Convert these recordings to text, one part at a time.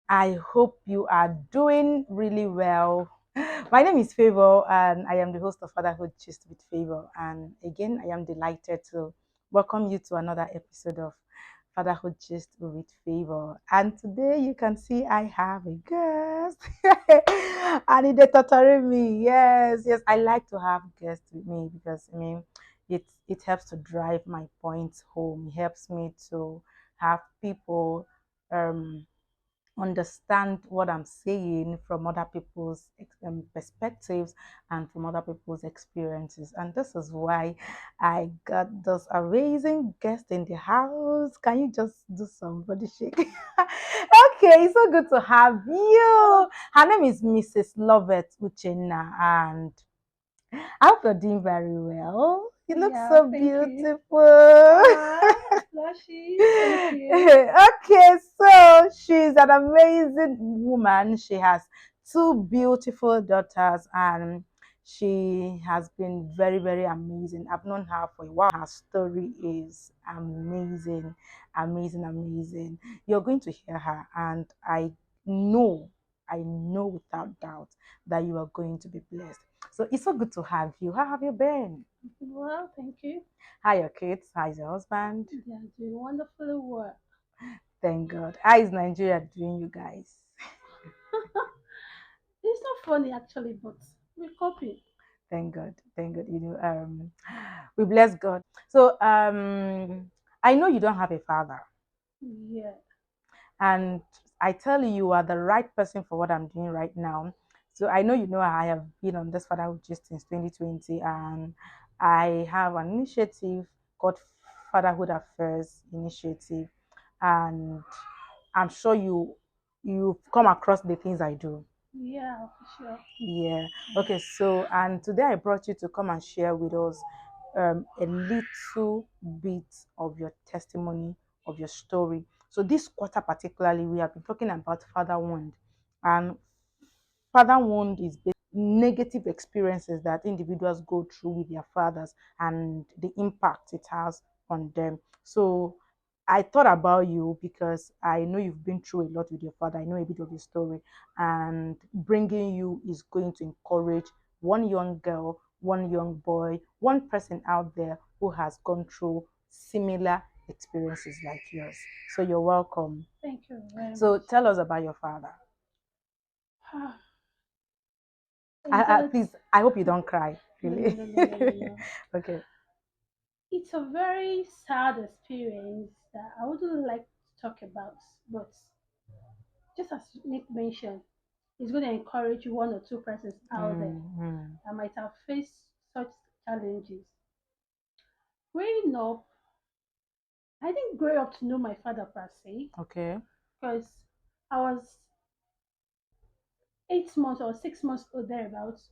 I hope you are doing really well. My name is Favor, and I am the host of Fatherhood Gist with Favor. And again, I am delighted to welcome you to another episode of Fatherhood Gist with Favor. And today, you can see I have a guest, and it's tutoring me. Yes, yes, I like to have guests with me because it helps to drive my points home. It helps me to have people um understand what I'm saying from other people's perspectives and from other people's experiences. And this is why I got this amazing guest in the house. Can you just do some body shake? Okay, so good to have you. Her name is Mrs. Lovett Uchenna, and I hope you're doing very well. You look Yeah, so thank you. beautiful. Flashy, thank you. Okay, so she's an amazing woman. She has two beautiful daughters, and she has been very, very amazing. I've known her for a while. Her story is amazing, amazing, amazing. You're going to hear her, and know, I know without doubt that you are going to be blessed. So it's so good to have you. How have you been? Well, thank you. How are your kids? How's your husband? They are doing wonderfully well. Thank God. How is Nigeria doing, you guys? It's not funny actually, but we copy. Thank God. Thank God. We bless God. So, I know you don't have a father, Yeah. and I tell you, you are the right person for what I'm doing right now. So I know you know I have been on this fatherhood just since 2020, and I have an initiative called Fatherhood Affairs Initiative, and I'm sure you've come across the things I do. Yeah, for sure. Yeah. Okay. So, and today I brought you to come and share with us a little bit of your testimony, of your story. So, this quarter particularly, we have been talking about father wound, and father wound is negative experiences that individuals go through with their fathers and the impact it has on them. So I thought about you because I know you've been through a lot with your father. I know a bit of your story, and bringing you is going to encourage one young girl, one young boy, one person out there who has gone through similar experiences like yours. So you're welcome. Thank you very So much. tell us about your father. Is that Please, I hope you don't cry. no no Really. no no no no no. Okay. It's a very sad experience that I wouldn't like to talk about, but just as Nick mentioned, it's going to encourage one or two persons out there Mm-hmm. that might have faced such challenges. Growing up, I didn't grow up to know my father per se Okay. because I was 8 months or 6 months old thereabouts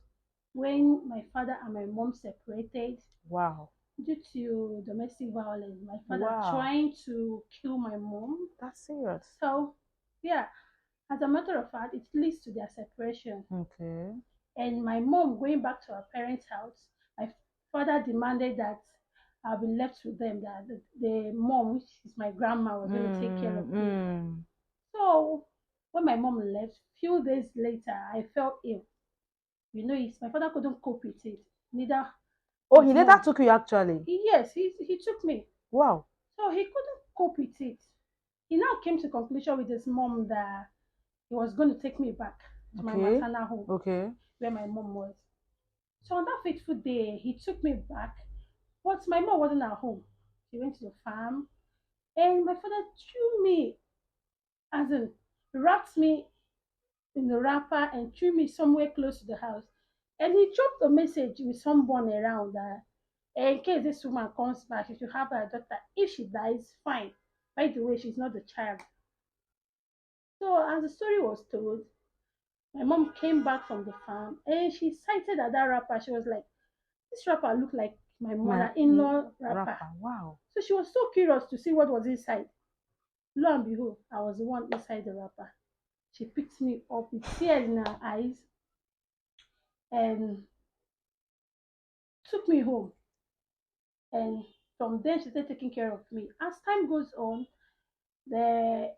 when my father and my mom separated Wow. due to domestic violence. My father Wow. trying to kill my mom. That's serious. So, yeah, as a matter of fact, it leads to their separation. Okay. And my mom going back to her parents' house, my father demanded that I'll be left with them, that the mom, which is my grandma, was going to take care of me. Mm-hmm. So when my mom left, few days later, I fell ill. My father couldn't cope with it, neither Oh, he with later mom. took you actually. Yes, he took me. Wow. So he couldn't cope with it. He now came to conclusion with his mom that he was going to take me back to my Okay. maternal home Okay. where my mom was. So on that fateful day, he took me back, but my mom wasn't at home. She went to the farm, and my father threw me, as in wrapped me in the wrapper and threw me somewhere close to the house. And he dropped a message with someone around that in case this woman comes back, she should have her daughter. If she dies, fine. By the way, she's not the child. So as the story was told, my mom came back from the farm and she sighted at that wrapper. She was like, this wrapper looked like my My mother-in-law wrapper. rapper. Wow. So she was so curious to see what was inside. Lo and behold, I was the one inside the wrapper. She picked me up with tears in her eyes and took me home. And from then she started taking care of me. As time goes on,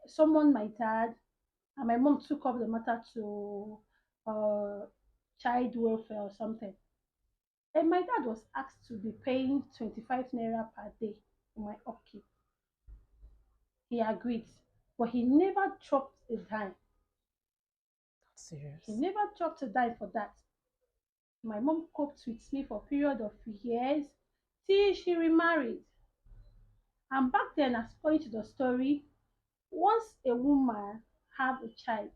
someone, my dad, And my mom took up the matter to uh, child welfare or something. And my dad was asked to be paying 25 naira per day for my upkeep. He agreed, but he never dropped a dime. He Serious. never dropped a dime for that. My mom coped with me for a period of years till she remarried. And back then, as point to the story, once a woman have a child,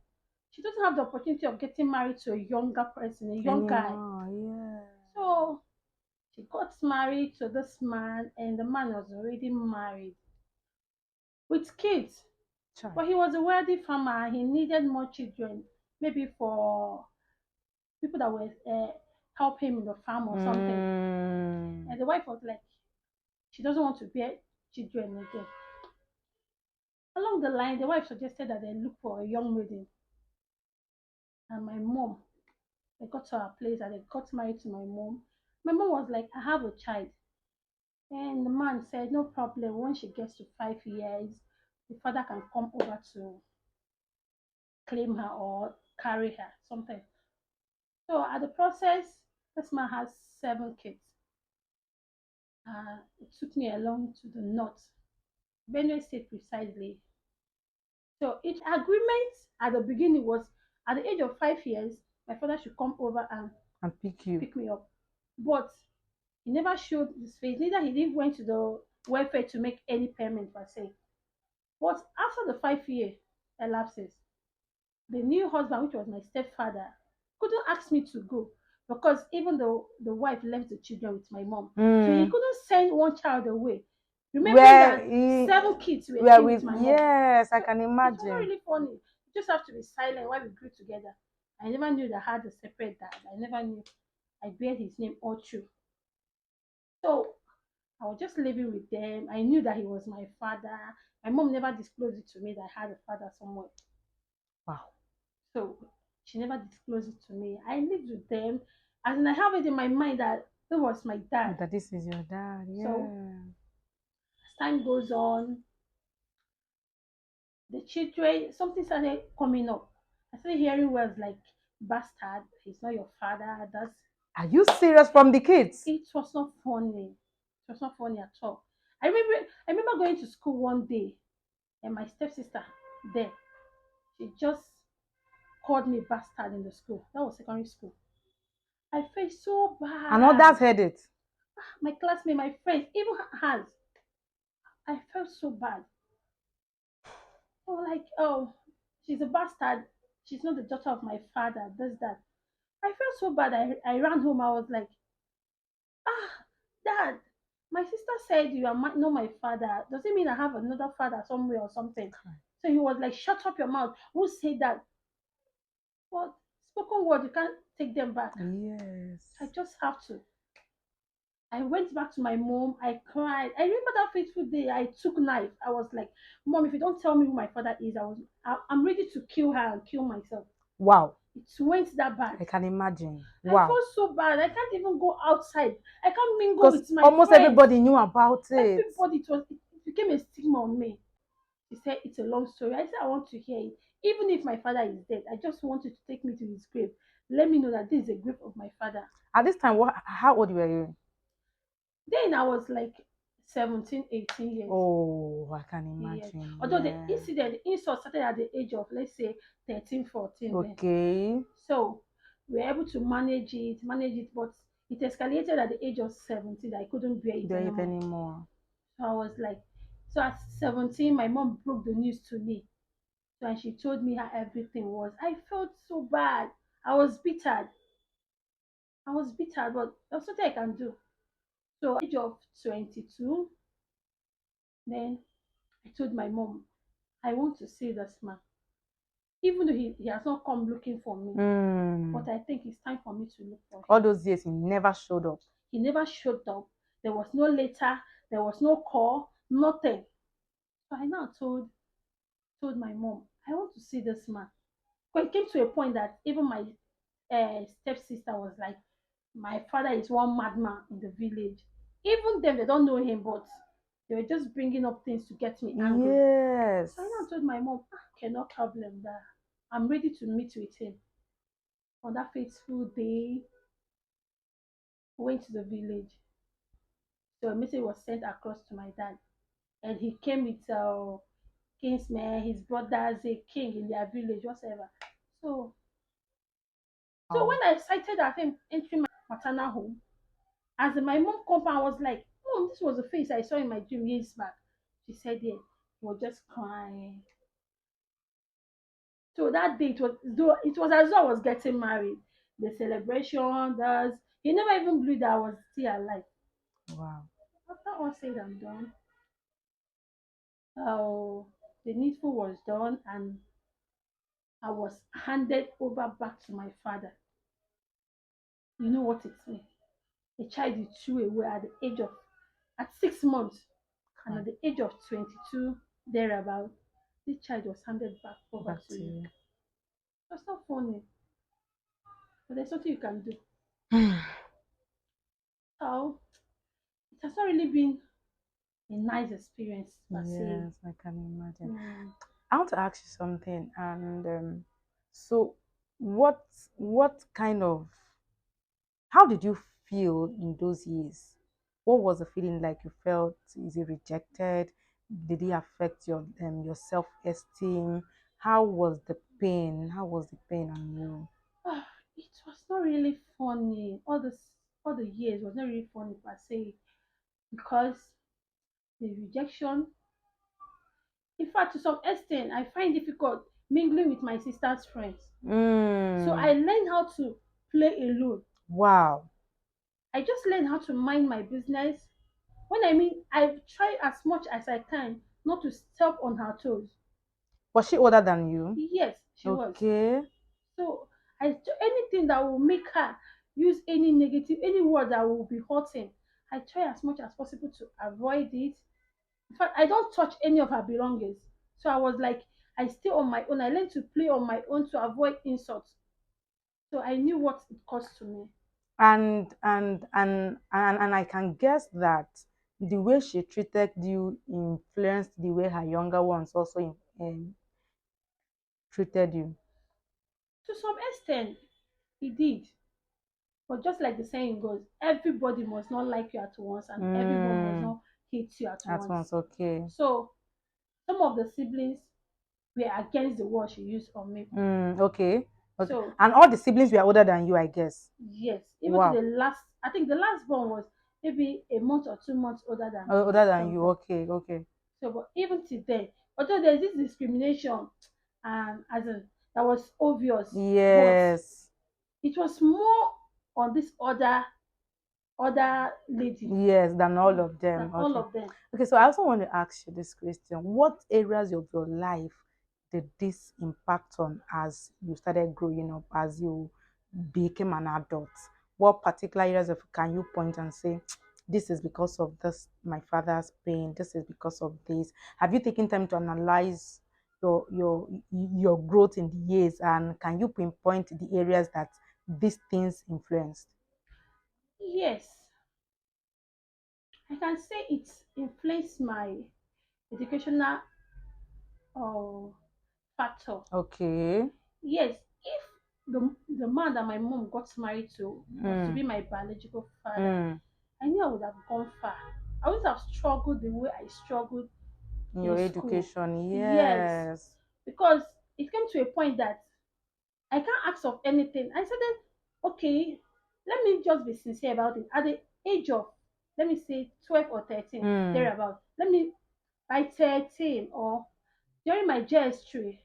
she doesn't have the opportunity of getting married to a younger person, a young guy. Anymore, yeah. So she got married to this man, and the man was already married with kids. Child. But he was a wealthy farmer. He needed more children, maybe for people that were help him in the farm or something. Mm. And the wife was like, she doesn't want to bear children again. Along the line, the wife suggested that they look for a young maiden. And my mom, they got to our place and they got married to my mom. My mom was like, I have a child. And the man said, no problem. When she gets to 5 years, the father can come over to claim her or carry her, something. So at the process, this man has 7 kids. It took me along to the north, Benue State precisely. So each agreement at the beginning was at the age of 5 years, my father should come over and And pick you. pick me up. But he never showed his face, neither he didn't went to the welfare to make any payment per se. But after the 5 year elapses, the new husband, which was my stepfather, couldn't ask me to go because even though the wife left the children with my mom, so he Mm. couldn't send one child away, remembering Where that he, 7 kids were where still with with my mom. yes, I So can it was not imagine. really funny. You just have to be silent while we grew together. I never knew that I had a separate dad. I never knew I bear his name all through. So I was just living with them. I knew that he was my father. My mom never disclosed it to me that I had a father somewhere. Wow. So she never disclosed it to me. I lived with them, and I have it in my mind that that was my dad. That this is your dad, So yeah. as time goes on, the children, something started coming up. I started hearing words like bastard, he's not your father. That's Are you serious from the kids? it was not funny. It was not funny at all. I remember going to school one day and my stepsister there, she just called me bastard in the school. That was secondary school. I felt so And others bad. heard it. My classmate, my friends, even hers. I felt so bad. They were like, oh, she's a bastard. She's not the daughter of my father. This, that. I felt so bad. I ran home. I was like, ah, dad, my sister said you are not my father. Does it mean I have another father somewhere or something? So he was like, shut up your mouth. Who said that? But spoken word, you can't take them back. I Yes. just have to. I went back to my mom. I cried. I remember that fateful day. I took knife. I was like, "Mom, if you don't tell me who my father is, I'm ready to kill her and kill myself." Wow. It went that bad. I can imagine. I Wow. felt so bad. I can't even go outside. I can't mingle Because with my almost friends. everybody knew about it. Everybody, it became a stigma on me. She said it's a long story. I said I want to hear it. Even if my father is dead, I just want you to take me to his grave. Let me know that this is a grave of my father. At this time, how old were you? Then I was like 17, 18 years. Oh, I can Yes. imagine. Although Yeah. the insult started at the age of, let's say, 13, 14 then. Okay. So we were able to manage it, but it escalated at the age of 17. I couldn't bear it There it anymore. anymore. So I was like, so at 17, my mom broke the news to me. So and she told me how everything was. I felt so bad. I was bitter. I was bitter, but there's nothing I can do. So at the age of 22, then I told my mom, I want to see this man. Even though he has not come looking for me, but Mm. I think it's time for me to look for All him. those years he never showed up. He never showed up. There was no letter, there was no call, nothing. So I now told my mom, I want to see this man. But it came to a point that even my stepsister was like, my father is one madman in the village. Even them, they don't know him, but they were just bringing up things to get me angry. So I now Yes. told my mom, okay, no problem there. I'm ready to meet with him. On that fateful day, we went to the village. So a message was sent across to my dad, and he came with kinsmen, his brothers, a king in their village, whatever. So, so Wow. when I sighted at him entering my maternal home, as in my mom come, I was like, "Mom, this was the face I saw in my dream years back." She said, "Yeah." He was just crying. So that day, it was as though I was getting married. The celebration, does he never even believed that I was still alive. Wow. After all said and done, uh, the needful was done, and I was handed over back to my father. You know what it means? A child you threw away at 6 months, and Come at the age of 22, thereabout, the child was handed back over back to to you. you. That's not funny, but there's nothing you can do. So it has not really been a nice experience per se. Yes, I can imagine. Mm. I want to ask you something, and so what kind of how did you feel in those years? What was the feeling like you felt? Is it rejected? Did it affect your self esteem? How was the pain? How was the pain on you? It was not really funny. All the years was not really funny per se because the rejection. In fact, to some extent, I find difficult mingling with my sister's friends. So I Mm, learned how to play alone. wow. I just learned how to mind my business. When I mean, I try as much as I can not to step on her toes. Was she older than you? Yes, she was. Okay. So anything that will make her use any word that will be hurting, I try as much as possible to avoid it. In fact, I don't touch any of her belongings. So I was like, I stay on my own. I learned to play on my own to avoid insults. So I knew what it cost to me. And I can guess that the way she treated you influenced the way her younger ones also treated you. To some extent, it did. But just like the saying goes, everybody must not like you at once, and everyone must Mm, not hate you at at once, once. okay. So some of the siblings were against the word she used on me. Okay, okay. So And all the siblings were older than you, I guess. yes, even to Wow. the last, I think the last born was maybe a month or 2 months older than me Older or than you, something. okay, okay. So, but even today, although there's this discrimination, as in that was obvious, but Yes, it was more on this other lady yes, than all of than them. all Okay. of them. Okay, so I also want to ask you this question. What areas of your life did this impact on as you started growing up, as you became an adult? What particular areas of can you point and say, this is because of this, my father's pain, this is because of this? Have you taken time to analyze your growth in the years, and can you pinpoint the areas that these things influenced? Yes, I can say it influenced my educational uh, factor. Okay. Yes, if the man that my mom got married to was to Mm, be my biological father, mm. I knew I would have gone far. I wouldn't have struggled the way I struggled In in your school. education, Yes, yes. because it came to a point that I can't ask of anything. I said, then, okay, let me just be sincere about it. At the age of, let me say, 12 or 13, Mm, thereabout, let me, by 13 or during my JS3,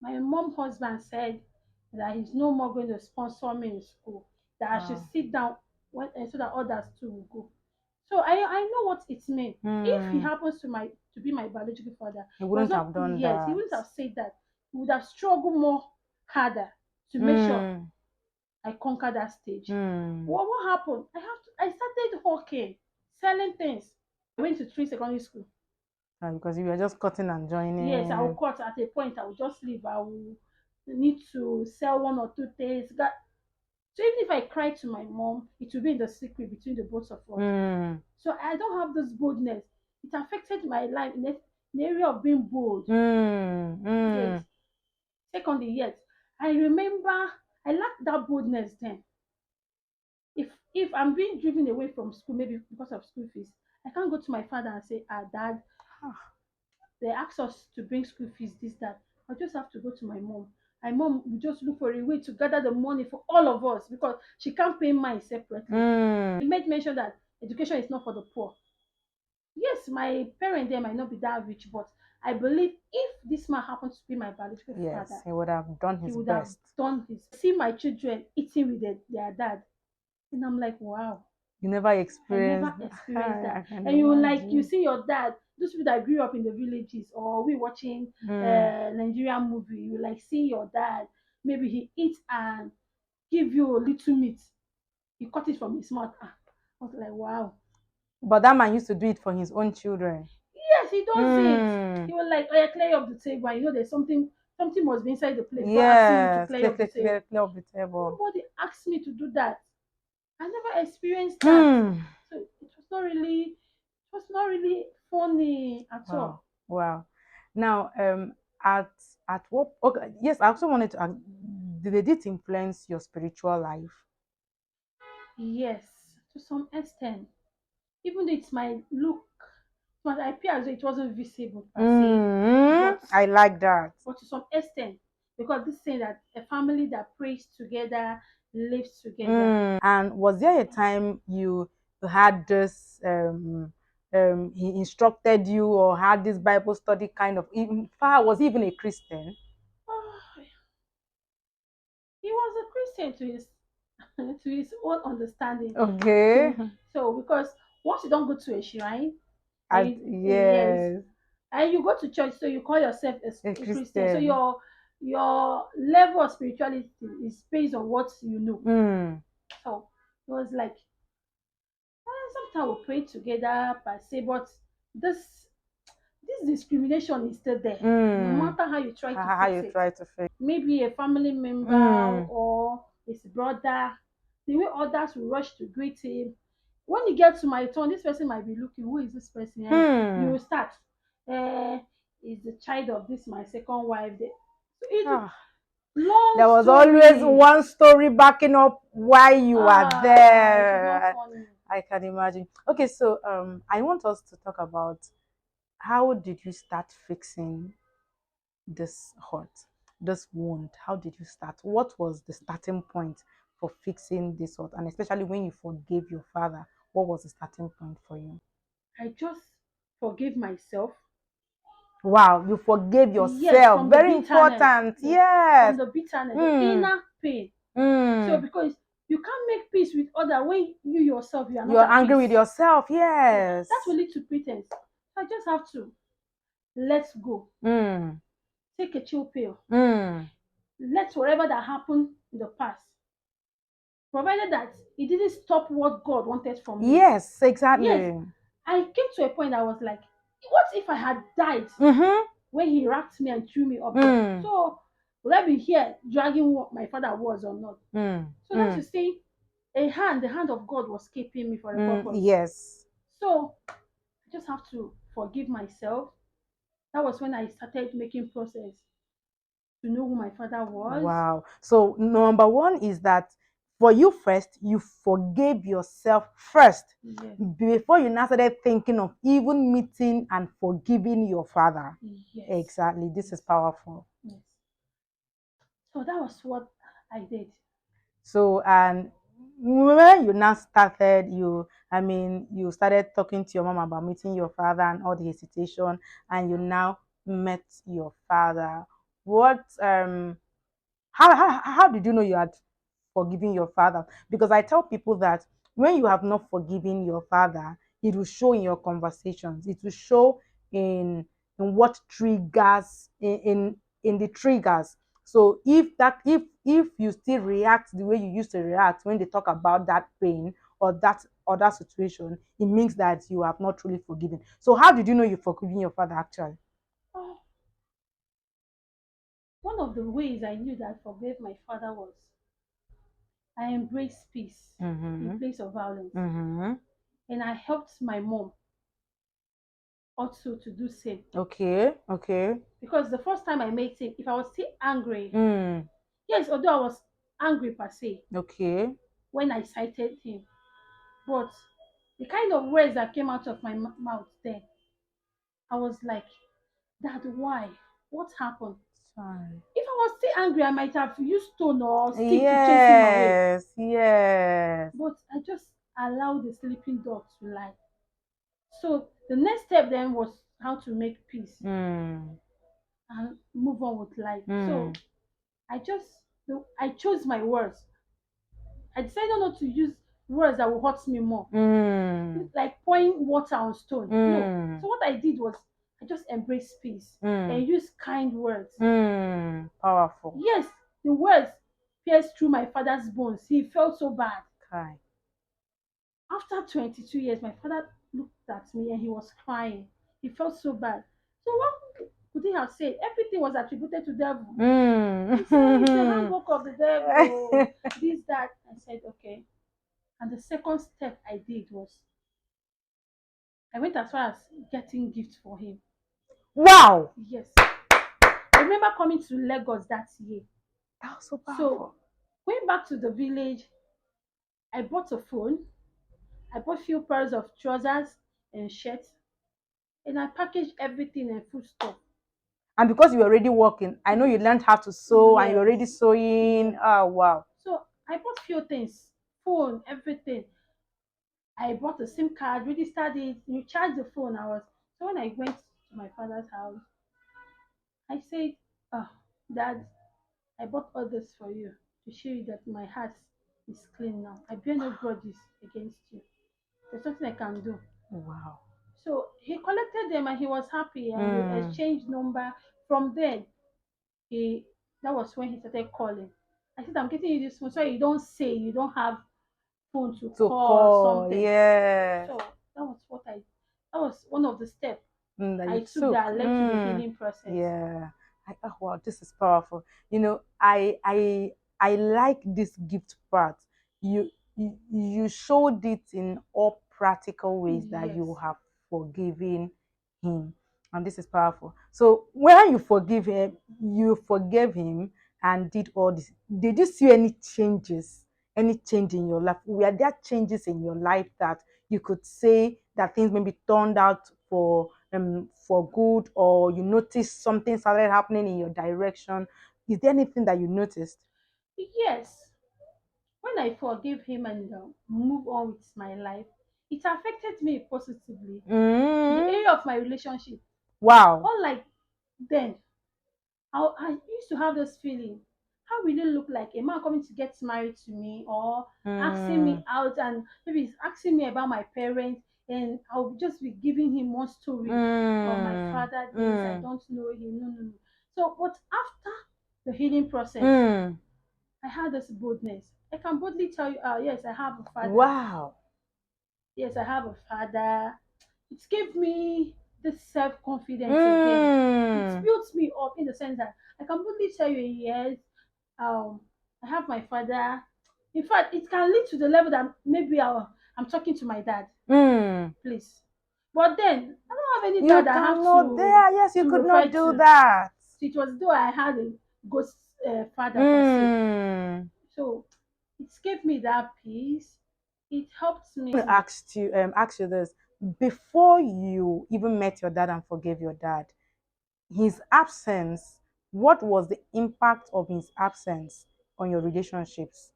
my mom husband said that he's no more going to sponsor me in school, that I should wow. sit down so that others too will go. So I know what it means. If he Mm, happens to be my biological father, you he was wouldn't not have done yes, he that. wouldn't have said that. He would have struggled more harder to make sure Mm, I conquer that stage. mm. Well, what happened? I started hawking, selling things. I went to three secondary school. Because you were just cutting and Yes, I will joining. cut at a point. I will just leave. I will need to sell one or two things. So even if I cry to my mom, it will be in the secret between the both of us. Mm, So I don't have this boldness. It affected my life in the area of being bold. mm, Yes. mm. Secondly, yes, I remember I lacked that boldness then. If I'm being driven away from school, maybe because of school fees, I can't go to my father and say, ah, dad, they asked us to bring school fees, this, that. I just have to go to my mom. My mom will just look for a way to gather the money for all of us because she can't pay mine separately. Mm. He made mention that education is not for the poor. Yes, my parent there might not be that rich, but I believe if this man happens to be my biological Yes, father, he would have done he his would have best. done his. See my children eating with their dad, and I'm like, wow, You never I experienced. never experienced I that. can And you like you imagine. see your dad, those people that grew up in the villages, or we watching Mm. Nigerian movie, you like see your dad. Maybe he eats and give you a little meat. He cut it from his mouth. Ah, I was like, wow. But that man used to do it for his own children. Yes, he does it. Mm. He was like, oh yeah, clear up the table. And you know, there's something must be inside the plate before asking you to Yes, clear clear, up the clear, clear, table. clear up the table. Nobody asked me to do that. I never experienced that. Hmm. So it was not really funny at Wow, all. wow. Now, at at what? Okay, yes, I also wanted to ask, did it influence your spiritual life? Yes, to some extent. Even though it might look, it might appear as though it wasn't visible per se, Mm, but I like that. to some extent, because this saying that a family that prays together lives together. And was there a time you had this he instructed you or had this Bible study kind of even far was he even a Christian? Oh, he was a Christian to his to his own understanding. Okay. So because once you don't go to a shrine, and yes, Yes, and you go to church, so you call yourself a a Christian. So Christian. your level of spirituality is based on what you know. Mm, So it was like sometimes we pray together per se, but this this discrimination is still there, no mm. matter how you try to How fix you it. try to fix? Maybe a family member Mm, or his brother, the way others will rush to greet him. When you get to my turn, this person might be looking, who is this person? And you hmm. will start. Uh, is the child of this my second wife. So it's Ah, long there was always story. one story backing up why you are Ah, it was not there. funny. I can imagine. Okay, so I want us to talk about how did you start fixing this hurt, this wound? How did you start? What was the starting point for fixing this hurt? And especially when you forgave your father, what was the starting point for you? I just forgive myself. Wow, you forgave Yes, yourself. from the Very bitterness. important. Yes, from Yes. the bitterness, the Mm, inner pain. So mm. because you can't make peace with other when you yourself you are not You're at angry with peace. yourself. So that will Yes. lead to pretense. So I just have to let go. Mm, Take a chill pill. mm. Let whatever that happened in the past, provided that it didn't stop what God wanted from me. Yes, Yes, exactly. I came to a point I was like, what if I had died Mm-hmm. when he wrapped me and threw me up there? Mm, So would I be here dragging what my father was or not? mm, So that's to mm, say, the hand of God was keeping me for a mm. purpose. Yes. So I just have to forgive myself. That was when I started making process to know who my father was. Wow. So number one is that for you first, you forgave yourself first Yes, before you now started thinking of even meeting and forgiving your father. yes, Exactly. This is yes, powerful. yes. So that was what I did. So, and when you now started, you started talking to your mom about meeting your father and all the hesitation, and you now met your father. What, how did you know you had forgiven your father? Because I tell people that when you have not forgiven your father, it will show in your conversations. It will show in what triggers in the triggers. So if you still react the way you used to react when they talk about that pain or that other situation, it means that you have not truly forgiven. So how did you know you've forgiven your father actually? Oh, one of the ways I knew that I forgave my father was I embraced peace in Mm-hmm. place of violence. Mm-hmm. And I helped my mom also to do same. Okay. Okay. Because the first time I met him, if I was still angry, Mm. yes, although I was angry per se Okay. when I cited him, but the kind of words that came out of my mouth then, I was like, Dad, why? What happened? Sorry. If I was still angry, I might have used stone or stick to chase him away. Yes. Yes. But I just allowed the sleeping dog to lie. So the next step then was how to make peace Mm. and move on with life. Mm. So I chose my words. I decided not to use words that will hurt me more, Mm. like pouring water on stone. No. Mm. So what I did was I just embraced peace Mm. and used kind words. Mm. Powerful. Yes, the words pierced through my father's bones. He felt so bad. Kai. After 22 years, my father looked at me and he was crying. He felt so bad. So what could he have said? Everything was attributed to devil. He said it's the Mm. handbook of the devil. This, that. I said, okay. And the second step I did was I went as far as getting gifts for him. Wow. Yes. I remember coming to Lagos that year. That was so So powerful. going back to the village, I bought a phone. I bought few pairs of trousers and shirts, and I packaged everything and food stuff. And because you're already working, I know you learned how to sew and you're already Yes, sewing. yes. Oh, wow. So I bought few things, phone, everything. I bought a SIM card, registered it, you charge the phone. So when I went to my father's house, I said, "Oh, Dad, I bought all this for you to show you that my heart is clean now. I bear no grudges against you. There's nothing I can do." Wow. So he collected them and he was happy and we Mm. exchanged number. From then, he that was when he started calling. I said, I'm getting you this phone so you don't say you don't have phone to To call or call, something. yes. So that was one of the steps That you I took took. that led to the healing process. Yeah. Oh, wow, this is powerful. I like this gift part. You showed it in all practical ways that Yes. you have forgiven him, and this is powerful. So when you forgave him and did all this. Did you see any changes? Any change in your life? Were there changes in your life that you could say that things maybe turned out for good, or you noticed something started happening in your direction? Is there anything that you noticed? Yes. When I forgive him and move on with my life, it affected me positively in the Mm. area of my relationship. Wow. Unlike then, I used to have this feeling. How will it look like a man coming to get married to me or asking Mm. me out and maybe he's asking me about my parents and I'll just be giving him one story of my Mm. father this, I Mm. don't know him. No, no, no. So but after the healing process, Mm. I had this boldness. I can boldly tell you, yes, I have a father. Wow. Yes, I have a father. It gave me this self confidence again. It Mm. built me up in the sense that I can boldly tell you, yes, um, I have my father. In fact, it can lead to the level that maybe I'm talking to my dad, Mm. please. But then I don't have any You dad I have cannot there. Yes, you to could refer not do to. that. So it was though I had a ghost father per se. Mm. So it gave me that peace. It helped I me. ask you this. Before you even met your dad and forgave your dad, his absence, what was the impact of his absence on your relationships?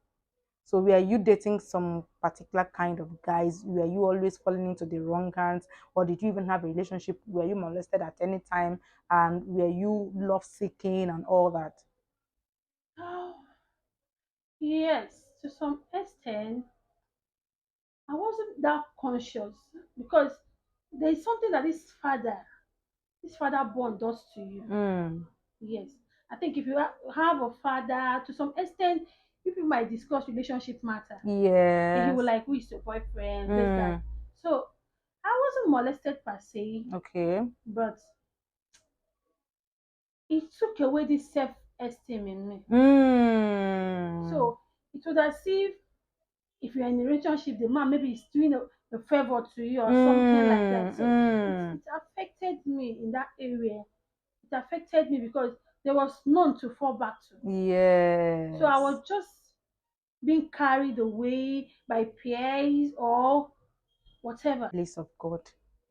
So were you dating some particular kind of guys? Were you always falling into the wrong hands? Or did you even have a relationship? Were you molested at any time? And were you love seeking and all that? Oh, yes, to some extent, I wasn't that conscious because there is something that this father bond does to you. Mm. Yes, I think if you have a father, to some extent, you people might discuss relationship matter, and he will Yes. like, "Who is your boyfriend?" This that. Mm. So I wasn't molested per se, Okay. but it took away this self esteem in me. Mm. So it was as if you're in a relationship, the man maybe is doing a a favor to you or something like that. Mm, So mm. it affected me in that area. It affected me because there was none to fall back to. So I Yes. was just being carried away by peers or whatever. Place of God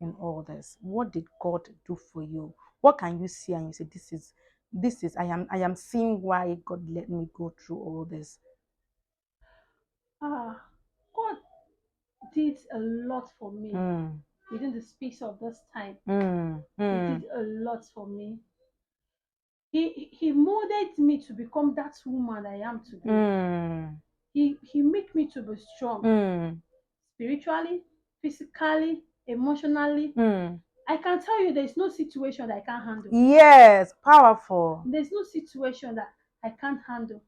in all this. What did God do for you? What can you see and you say this is I am seeing why God let me go through all this. Ah, God did a lot for me Mm, within the space of this time. mm, He mm, did a lot for me. He molded me to become that woman I am today. mm, He made me to be strong mm, spiritually, physically, emotionally. mm. I can tell you there's no situation that I can't handle. Yes, powerful. There's no situation that I can't handle.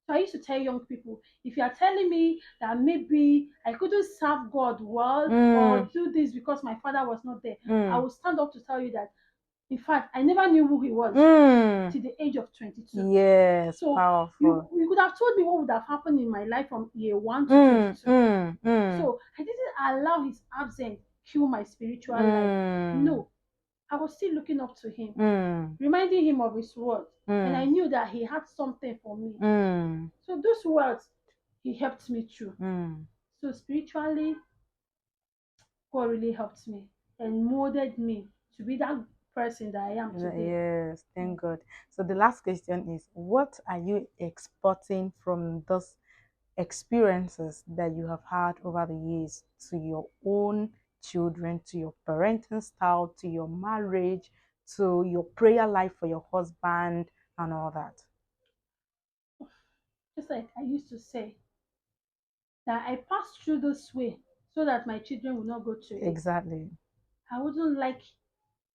So I used to tell young people, if you are telling me that maybe I couldn't serve God well or Mm, do this because my father was not there, I mm, will stand up to tell you that, in fact, I never knew who he was mm. till the age of 22. Yes, So powerful. you could have told me what would have happened in my life from year 1 to Mm, 22. mm, mm, So I didn't allow his absence kill my spiritual life. mm, No, I was still looking up to him, mm, reminding him of his word. And I mm, knew that he had something for me. mm, So those words, he helped me through. mm. So spiritually, God really helped me and molded me to be that person that I am today. Yes, Yeah. thank God. So the last question is, what are you exporting from those experiences that you have had over the years to your own children, to your parenting style, to your marriage, to your prayer life for your husband, and all that? Just like I used to say, that I passed through this way so that my children will not go through it. Exactly. I wouldn't like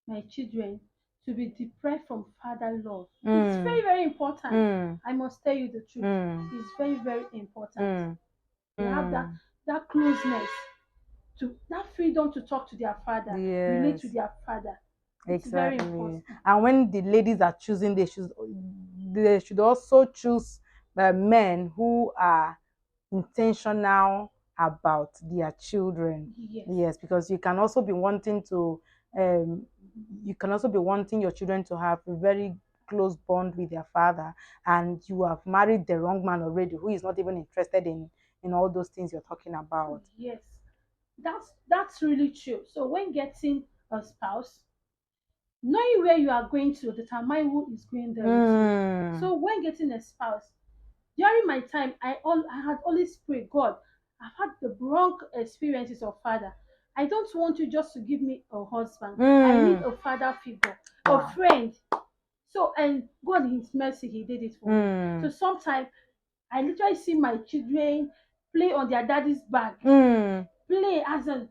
my children to be deprived from father love. It's very, Mm, very important. mm, I must tell you the truth. mm, It's very, very important. mm, They have mm. that closeness to that freedom to talk to their father, relate to Yes. their father. It's very Exactly. important. And when the ladies are choosing, they should also choose men who are intentional about their children. Yes. Yes, because um, you can also be wanting your children to have a very close bond with their father, and you have married the wrong man already, who is not even interested in all those things you're talking about. Yes. That's really true. So when getting a spouse, knowing where you are going to determine who is going there with you. Mm, So when getting a spouse, during my time, I had always prayed, God, I've had the wrong experiences of father. I don't want you just to give me a husband. I need mm. a father figure, a Wow. friend. So and God in His mercy, He did it for me. So Mm, sometimes I literally see my children play on their daddy's back, mm. play as an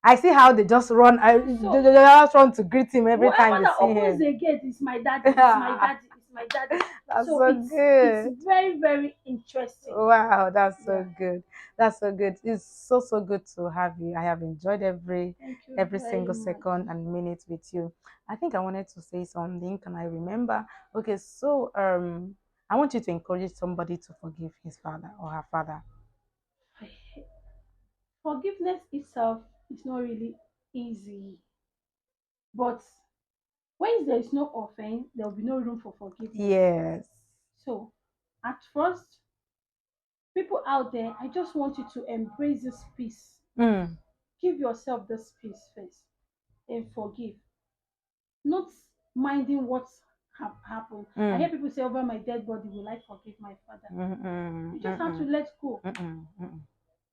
I see how they just run. They so just run to greet him every time whoever they that see opens him. the gate is my daddy, is my daddy, is my daddy. That's So so it's good. very, very interesting. Wow, that's Yeah. so good. That's so good. It's so good to have you. I have enjoyed every Thank you every very single much. second and minute with you. I think I wanted to say something. Can I remember? Okay, so I want you to encourage somebody to forgive his father or her father. Forgiveness itself is not really easy, but when there is no offense, there will be no room for forgiveness. Yes. So, at first, people out there, I just want you to embrace this peace. Mm, Give yourself this peace first and forgive. Not minding what have happened. I hear mm, people say, over my dead body, will I forgive my father? mm, mm, You just have to mm, let go. mm, mm, mm.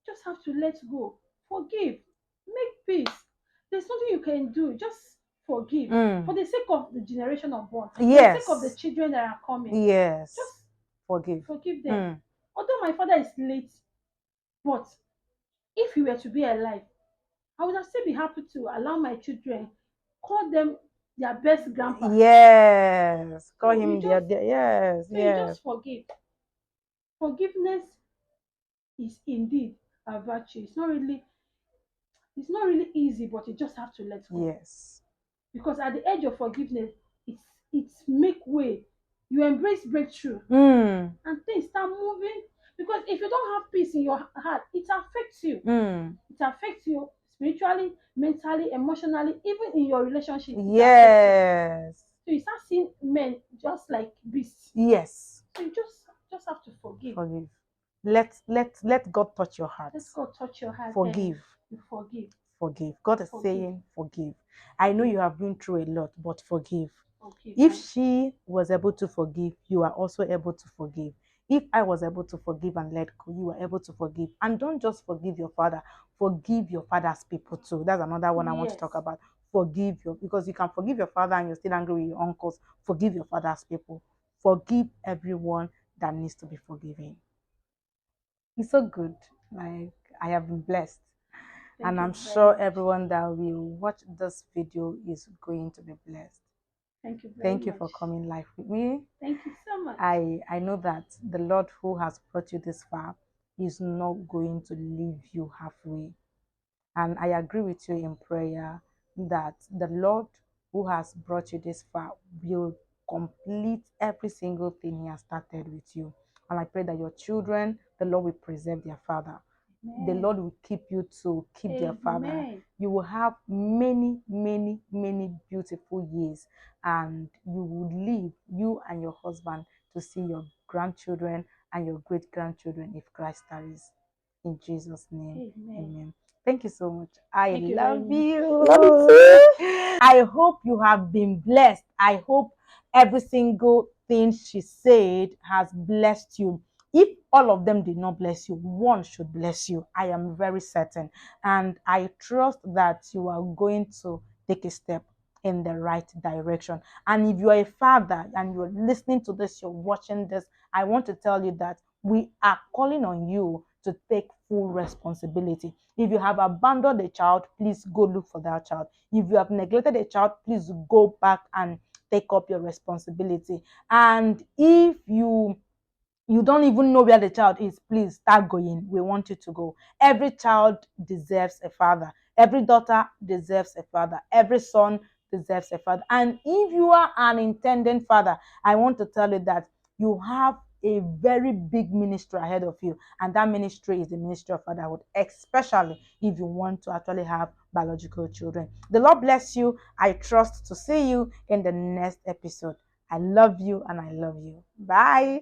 Just have to let go. Forgive. Make peace. There's nothing you can do. Just forgive. For Mm. the sake of the generation unborn, for the sake of the Yes. children that are coming, Yes. just Forgive. forgive them. Mm. Although my father is late, but if he were to be alive, I would have still be happy to allow my children, call them their best grandpa. Yes. Call So you him there. just Yes. so you Yes. just forgive. Forgiveness is indeed a virtue. It's not really easy, but you just have to let go. Yes. Because at the edge of forgiveness, it's make way. You embrace breakthrough Mm. and things start moving. Because if you don't have peace in your heart, it affects you. Mm. it affects you spiritually, mentally, emotionally, even in your relationship, it affects you. Yes. So you start seeing men just like beasts. Yes. So you just have to forgive. Forgive. Let God touch your heart. Let God touch your heart and Forgive. you forgive. Forgive. God is Forgive. saying forgive. I know Forgive. you have been through a lot, but forgive. Forgive. If And she was able to forgive, you are also able to forgive. If I was able to forgive and let go, you are able to forgive. And don't just forgive your father, forgive your father's people too. That's another one I want to yes. talk about. Forgive your, because you can forgive your father and you're still angry with your uncles. Forgive your father's people. Forgive everyone that needs to be forgiven. It's so good. Like, I have been blessed. And Thank I'm you very sure much. everyone that will watch this video is going to be blessed. Thank you very Thank you much. for coming live with me. Thank you so much. I know that the Lord who has brought you this far is not going to leave you halfway. And I agree with you in prayer that the Lord who has brought you this far will complete every single thing He has started with you. And I pray that your children, the Lord will preserve their father. The Amen. Lord will keep you to keep their father. Amen. You will have many, many, many beautiful years, and you will live, you and your husband, to see your grandchildren and your great grandchildren if Christ tarries. In Jesus' name, Amen. amen. Thank you so much. I Thank you very love much. you. Love you too. I hope you have been blessed. I hope every single thing she said has blessed you. If all of them did not bless you, one should bless you. I am very certain. And I trust that you are going to take a step in the right direction. And if you are a father and you're listening to this, you're watching this, I want to tell you that we are calling on you to take full responsibility. If you have abandoned a child, please go look for that child. If you have neglected a child, please go back and take up your responsibility. And if you don't even know where the child is, please start going. We want you to go. Every child deserves a father. Every daughter deserves a father. Every son deserves a father. And if you are an intending father, I want to tell you that you have a very big ministry ahead of you. And that ministry is the ministry of fatherhood, especially if you want to actually have biological children. The Lord bless you. I trust to see you in the next episode. I love you and I love you. Bye.